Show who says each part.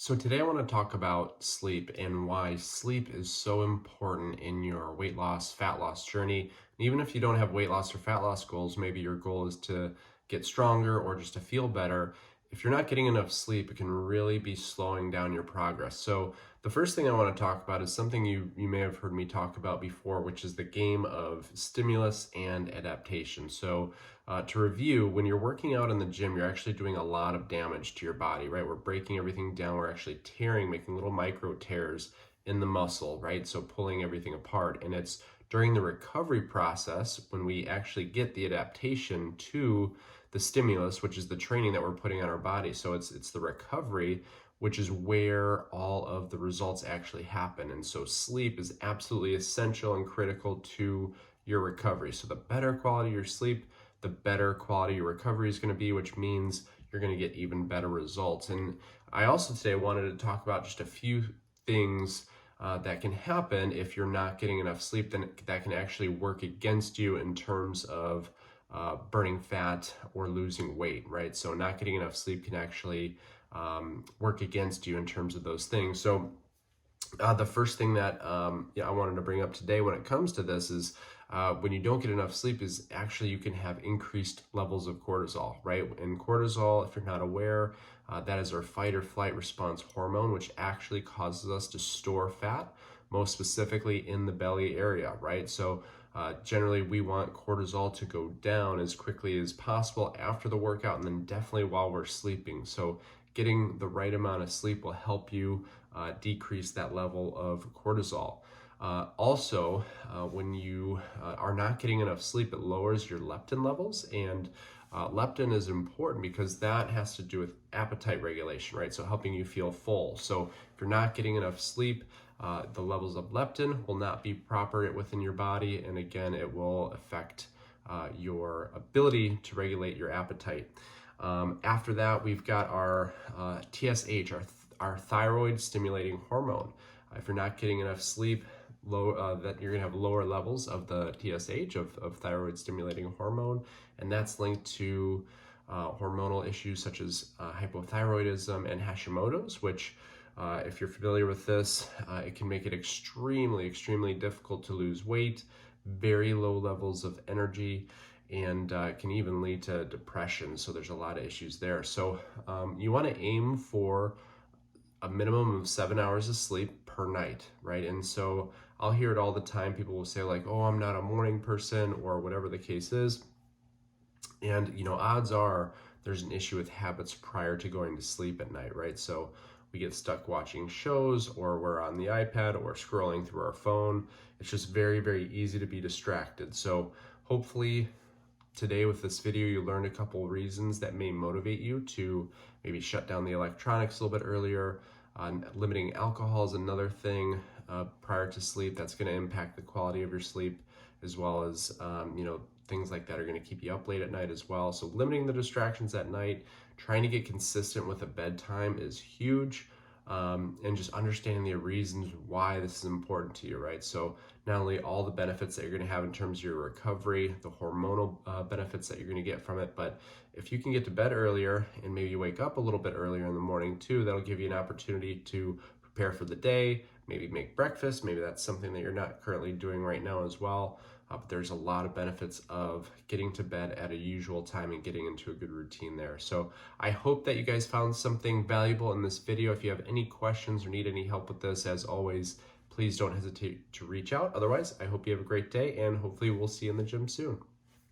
Speaker 1: So today I want to talk about sleep and why sleep is so important in your weight loss, fat loss journey. And even if you don't have weight loss or fat loss goals, maybe your goal is to get stronger or just to feel better. If you're not getting enough sleep, it can really be slowing down your progress. So the first thing I want to talk about is something you may have heard me talk about before, which is the game of stimulus and adaptation. So to review, when you're working out in the gym, you're actually doing a lot of damage to your body, right? We're breaking everything down. We're actually tearing, making little micro tears in the muscle, right? So pulling everything apart. And it's during the recovery process when we actually get the adaptation to the stimulus, which is the training that we're putting on our body. So it's the recovery, which is where all of the results actually happen. And so sleep is absolutely essential and critical to your recovery. So the better quality your sleep, the better quality your recovery is going to be, which means you're going to get even better results. And I also today wanted to talk about just a few things that can happen if you're not getting enough sleep, then that can actually work against you in terms of burning fat or losing weight, right? So not getting enough sleep can actually work against you in terms of those things. So the first thing that I wanted to bring up today when it comes to this is when you don't get enough sleep is actually you can have increased levels of cortisol, right? And cortisol, if you're not aware, that is our fight or flight response hormone, which actually causes us to store fat, most specifically in the belly area, right? So generally we want cortisol to go down as quickly as possible after the workout and then definitely while we're sleeping. So getting the right amount of sleep will help you decrease that level of cortisol. Also, when you are not getting enough sleep, it lowers your leptin levels, and leptin is important because that has to do with appetite regulation, right? So helping you feel full. So if you're not getting enough sleep, the levels of leptin will not be proper within your body, and again, it will affect your ability to regulate your appetite. After that, we've got our TSH, our thyroid stimulating hormone. If you're not getting enough sleep, that you're going to have lower levels of the TSH, of thyroid stimulating hormone, and that's linked to hormonal issues such as hypothyroidism and Hashimoto's, which if you're familiar with this, it can make it extremely difficult to lose weight, very low levels of energy, and can even lead to depression. So there's a lot of issues there. So you want to aim for a minimum of 7 hours of sleep per night, right? And so I'll hear it all the time. People will say like, oh, I'm not a morning person or whatever the case is. And, odds are there's an issue with habits prior to going to sleep at night, right? So we get stuck watching shows, or we're on the iPad or scrolling through our phone. It's just very easy to be distracted. So hopefully today with this video, you learned a couple reasons that may motivate you to maybe shut down the electronics a little bit earlier. Limiting alcohol is another thing prior to sleep that's going to impact the quality of your sleep, as well as things like that are going to keep you up late at night as well. So limiting the distractions at night, trying to get consistent with a bedtime is huge. And just understanding the reasons why this is important to you, right? So not only all the benefits that you're going to have in terms of your recovery, the hormonal benefits that you're going to get from it, but if you can get to bed earlier and maybe you wake up a little bit earlier in the morning too, that'll give you an opportunity to prepare for the day, maybe make breakfast. Maybe that's something that you're not currently doing right now as well. But there's a lot of benefits of getting to bed at a usual time and getting into a good routine there. So I hope that you guys found something valuable in this video. If you have any questions or need any help with this, as always, please don't hesitate to reach out. Otherwise, I hope you have a great day, and hopefully we'll see you in the gym soon.